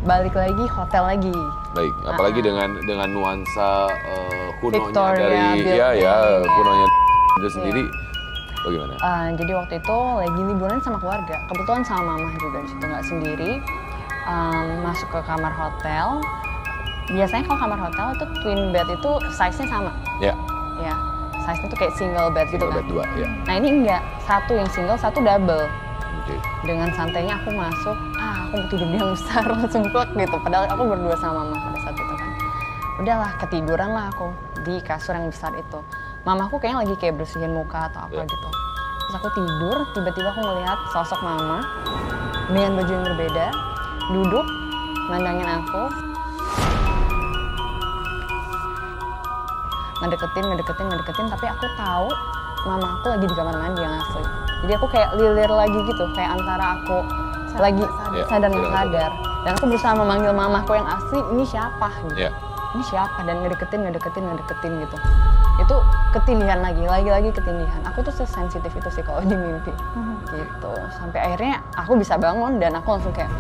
balik lagi hotel lagi. Baik, apalagi dengan nuansa kunonya Victoria dari building. kunonya itu sendiri. Bagaimana? Jadi waktu itu lagi liburan sama keluarga, kebetulan sama mama juga di situ, nggak sendiri. Masuk ke kamar hotel. Biasanya kalau kamar hotel itu twin bed itu size-nya sama. Ya. Ya, size-nya tuh kayak single bed gitu kan. Bed 2, ya. Nah ini enggak, satu yang single, satu double. Oke. Dengan santainya aku masuk, aku mau tidur di yang besar, langsung plek gitu. Padahal aku berdua sama mama pada saat itu kan. Udahlah, ketiduran lah aku di kasur yang besar itu. Mamaku kayaknya lagi kayak bersihin muka atau apa gitu. Terus aku tidur, tiba-tiba aku melihat sosok mama dengan baju yang berbeda, duduk, mandangin aku. Ngedeketin, tapi aku tahu mama aku lagi di kamar mandi yang asli. Jadi aku kayak lilir lagi gitu, kayak antara aku lagi sadar nggak sadar. Dan aku berusaha memanggil mamaku yang asli, ini siapa gitu. Ini siapa, dan ngedeketin gitu. Itu ketindihan lagi ketindihan. Aku tuh sesensitif itu sih kalau di mimpi gitu. Sampai akhirnya aku bisa bangun dan aku langsung kayak,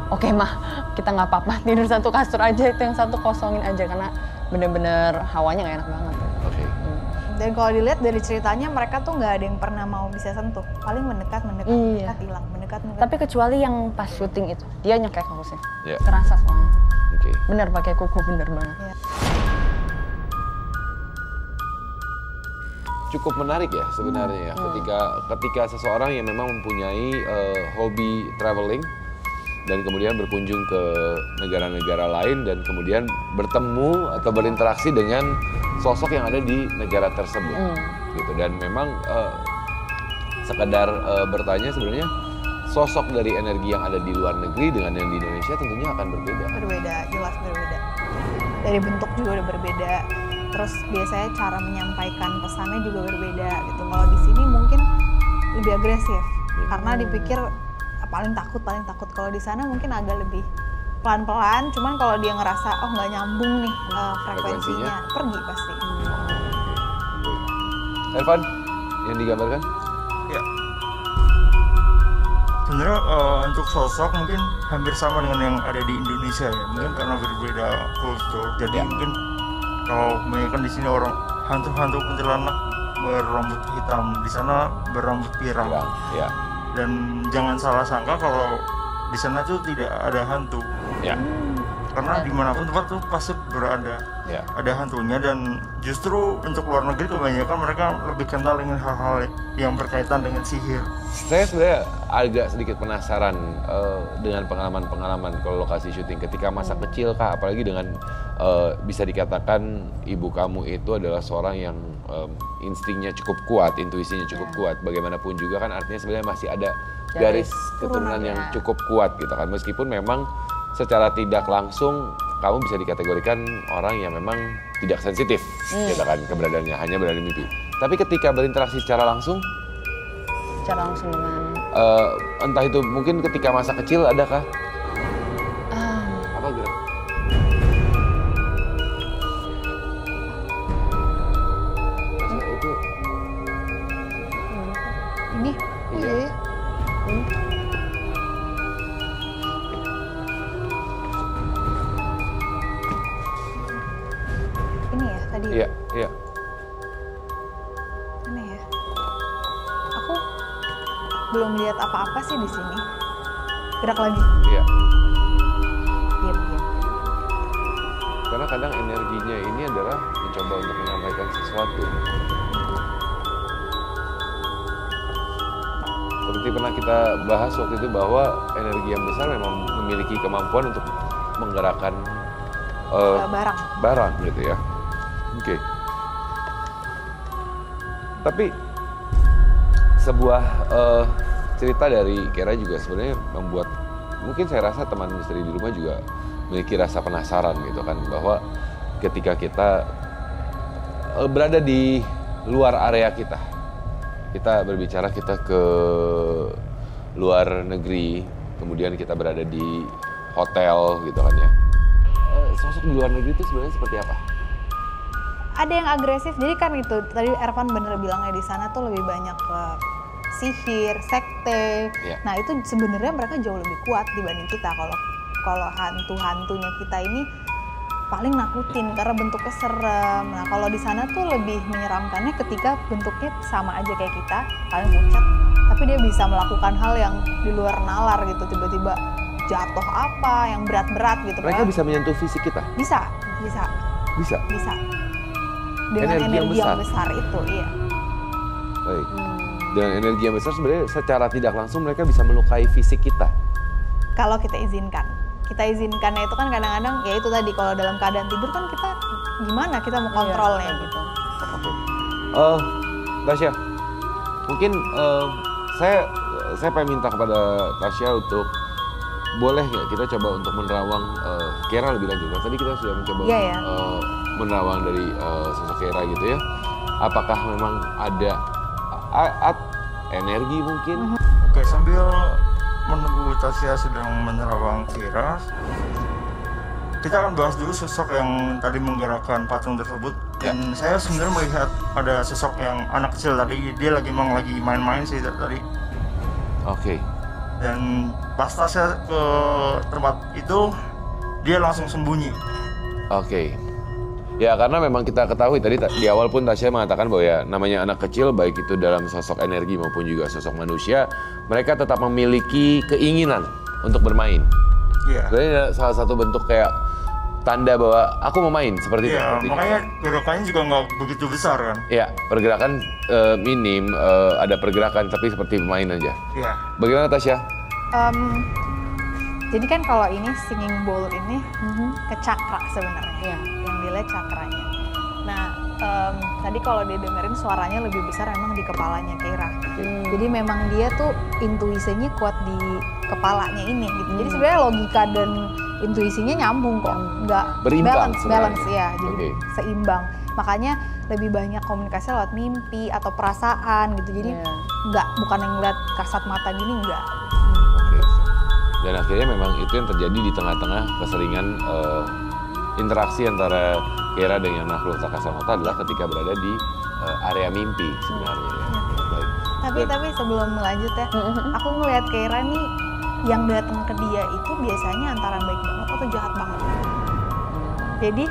oke mah, kita nggak apa-apa tidur satu kasur aja, itu yang satu kosongin aja karena bener-bener hawanya nggak enak banget. Oke. Dan kalau dilihat dari ceritanya mereka tuh nggak ada yang pernah mau bisa sentuh, paling mendekat hilang, mendekat. Tapi kecuali yang pas syuting itu, dia nyekek aku sih. Yeah. Terasa soalnya. Oke. Bener pakai kuku, bener banget. Yeah. Cukup menarik ya sebenarnya ya, ketika seseorang yang memang mempunyai hobi traveling dan kemudian berkunjung ke negara-negara lain dan kemudian bertemu atau berinteraksi dengan sosok yang ada di negara tersebut gitu. Dan memang sekedar bertanya, sebenarnya sosok dari energi yang ada di luar negeri dengan yang di Indonesia tentunya akan berbeda. Jelas berbeda. Dari bentuk juga udah berbeda. Terus biasanya cara menyampaikan pesannya juga berbeda gitu. Kalau di sini mungkin lebih agresif karena dipikir paling takut. Kalau di sana mungkin agak lebih pelan-pelan. Cuman kalau dia ngerasa nggak nyambung nih frekuensinya, pergi pasti. Ervan, yang digambarkan? Ya. Sebenarnya untuk sosok mungkin hampir sama dengan yang ada di Indonesia ya. Mungkin karena berbeda kultur. Jadi mungkin kalau kebanyakan di sini orang hantu-hantu kuntilanak berambut hitam, di sana berambut pirang. Ya. Dan jangan salah sangka kalau di sana tuh tidak ada hantu. Ya. Karena dimanapun tempat tuh pasti berada. Ya. Ada hantunya, dan justru untuk luar negeri kebanyakan mereka lebih kental dengan hal-hal yang berkaitan dengan sihir. Saya sebenarnya agak sedikit penasaran dengan pengalaman-pengalaman kalau lokasi syuting ketika masa kecil Kak, apalagi dengan bisa dikatakan ibu kamu itu adalah seorang yang instingnya cukup kuat, intuisinya cukup kuat. Bagaimanapun juga kan artinya sebenarnya masih ada garis keturunan yang cukup kuat gitu kan. Meskipun memang secara tidak langsung kamu bisa dikategorikan orang yang memang tidak sensitif gitu kan keberadaannya, hanya berada di mimpi. Tapi ketika berinteraksi secara langsung dengan entah itu mungkin ketika masa kecil adakah? Apa gerak? Masa itu? Ini? Iya. Ini ya tadi. Iya. Aneh ya. Aku belum lihat apa-apa sih di sini. Gerak lagi. Iya. Diam. Karena kadang energinya ini adalah mencoba untuk menyampaikan sesuatu. Seperti pernah kita bahas waktu itu bahwa energi yang besar memang memiliki kemampuan untuk menggerakkan barang gitu ya. Oke. Tapi sebuah cerita dari Kera juga sebenarnya membuat, mungkin saya rasa teman misteri di rumah juga memiliki rasa penasaran gitu kan, bahwa ketika kita berada di luar area kita berbicara, kita ke luar negeri, kemudian kita berada di hotel gitu kan ya. Sosok di luar negeri itu sebenarnya seperti apa? Ada yang agresif, jadi kan itu tadi Ervan bener bilangnya di sana tuh lebih banyak ke sihir, sekte. Ya. Nah itu sebenarnya mereka jauh lebih kuat dibanding kita. Kalau Kalau hantu-hantunya kita ini paling nakutin karena bentuknya serem. Nah kalau di sana tuh lebih menyeramkannya ketika bentuknya sama aja kayak kita, paling pucat, tapi dia bisa melakukan hal yang di luar nalar gitu, tiba-tiba jatuh apa yang berat-berat gitu. Mereka bisa menyentuh fisik kita? Bisa. Dengan energi yang besar itu, iya. Baik. Dengan energi yang besar sebenarnya secara tidak langsung mereka bisa melukai fisik kita. Kalau kita izinkan. Kita izinkannya itu kan kadang-kadang ya itu tadi kalau dalam keadaan tidur kan kita gimana kita mau kontrolnya gitu. Oke. Tasya, mungkin saya pengen minta kepada Tasya untuk boleh nggak kita coba untuk menerawang Keira lebih lanjut. Tadi kita sudah mencoba menerawang dari sosok Keira gitu ya. Apakah memang ada energi mungkin? Oke, sambil menunggu Tasya sedang menerawang Keira, kita akan bahas dulu sosok yang tadi menggerakkan patung tersebut. Dan saya sebenarnya melihat ada sosok yang anak kecil tadi, dia lagi main-main sih tadi. Oke. Dan pas Tasya ke tempat itu, dia langsung sembunyi. Oke. Ya karena memang kita ketahui tadi di awal pun Tasya mengatakan bahwa ya namanya anak kecil baik itu dalam sosok energi maupun juga sosok manusia, mereka tetap memiliki keinginan untuk bermain. Iya. Jadi salah satu bentuk kayak tanda bahwa aku mau main seperti itu. Iya, makanya gerakannya juga nggak begitu besar kan? Iya, pergerakan minim, ada pergerakan tapi seperti pemain aja. Iya. Bagaimana Tasya? Jadi kan kalau ini singing bowl ini ke cakra sebenarnya, yang dilihat cakranya. Nah tadi kalau didengerin suaranya lebih besar emang di kepalanya Keira. Jadi memang dia tuh intuisinya kuat di kepalanya ini gitu. Jadi sebenarnya logika dan intuisinya nyambung kok, nggak berimbang balance ya, jadi seimbang. Makanya lebih banyak komunikasi lewat mimpi atau perasaan gitu. Jadi bukan yang ngeliat kasat mata gini enggak. Dan akhirnya memang itu yang terjadi di tengah-tengah keseringan interaksi antara Keira dengan makhluk tak kasat mata adalah ketika berada di area mimpi sebenarnya. Ya. Tapi sebelum lanjut ya, aku ngelihat Keira nih yang datang ke dia itu biasanya antara baik banget atau jahat banget. Jadi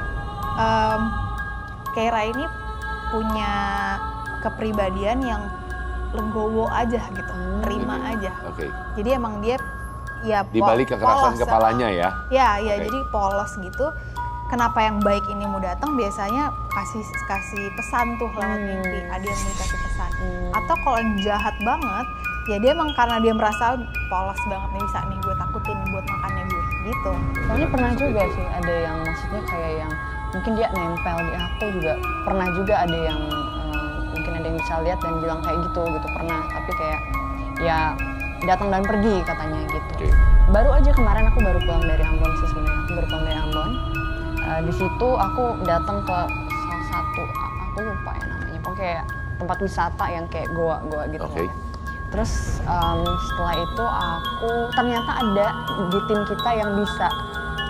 Keira ini punya kepribadian yang legowo aja gitu, terima aja. Jadi emang dia ya di balik kekerasan kepalanya ya. Ya, jadi polos gitu. Kenapa yang baik ini mau datang biasanya kasih pesan tuh lewat mimpi, ada yang mau kasih pesan. Atau kalau yang jahat banget, ya dia emang karena dia merasa polos banget nih, bisa nih gue takutin buat makannya gue gitu. Soalnya pernah juga sih ada yang maksudnya kayak yang mungkin dia nempel di aku juga, pernah juga ada yang mungkin ada yang bisa lihat dan bilang kayak gitu pernah, tapi kayak ya datang dan pergi katanya gitu. Baru aja kemarin aku baru pulang dari Ambon sih sebenarnya, aku baru pulang dari Ambon. Di situ aku datang ke salah satu, aku lupa ya namanya, pokoknya tempat wisata yang kayak goa-goa gitu. Terus setelah itu aku ternyata ada di tim kita yang bisa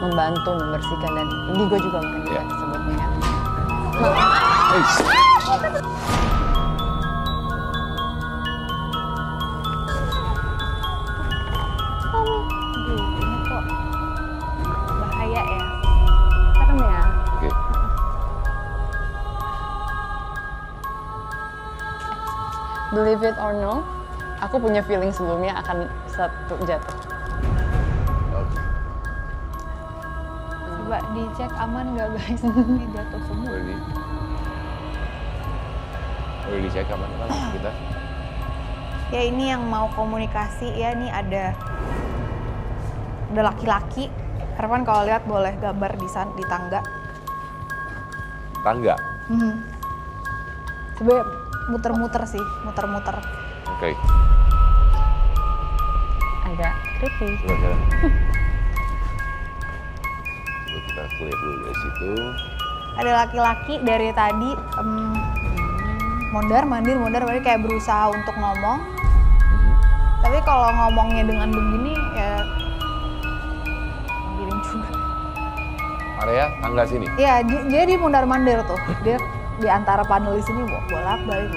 membantu membersihkan, dan indigo juga mungkin bisa disebutnya ya. Ini kok bahaya ya. Serem ya. Believe it or no, aku punya feeling sebelumnya akan satu jatuh. Coba dicek aman nggak guys? Ini jatuh semua. Boleh dicek aman kan kita? Ya ini yang mau komunikasi ya, ini ada laki-laki. Harapan kalau lihat boleh gambar di tangga. Tangga? Sebenarnya muter-muter sih, muter-muter. Agak creepy. Coba kita lihat dulu dari situ. Ada laki-laki dari tadi mondar-mandir kayak berusaha untuk ngomong. Tapi kalau ngomongnya dengan begini ya giring juga. Area tangga sini? Iya, dia di mondar-mandir tuh. Dia di antara panelis ini bolak-balik.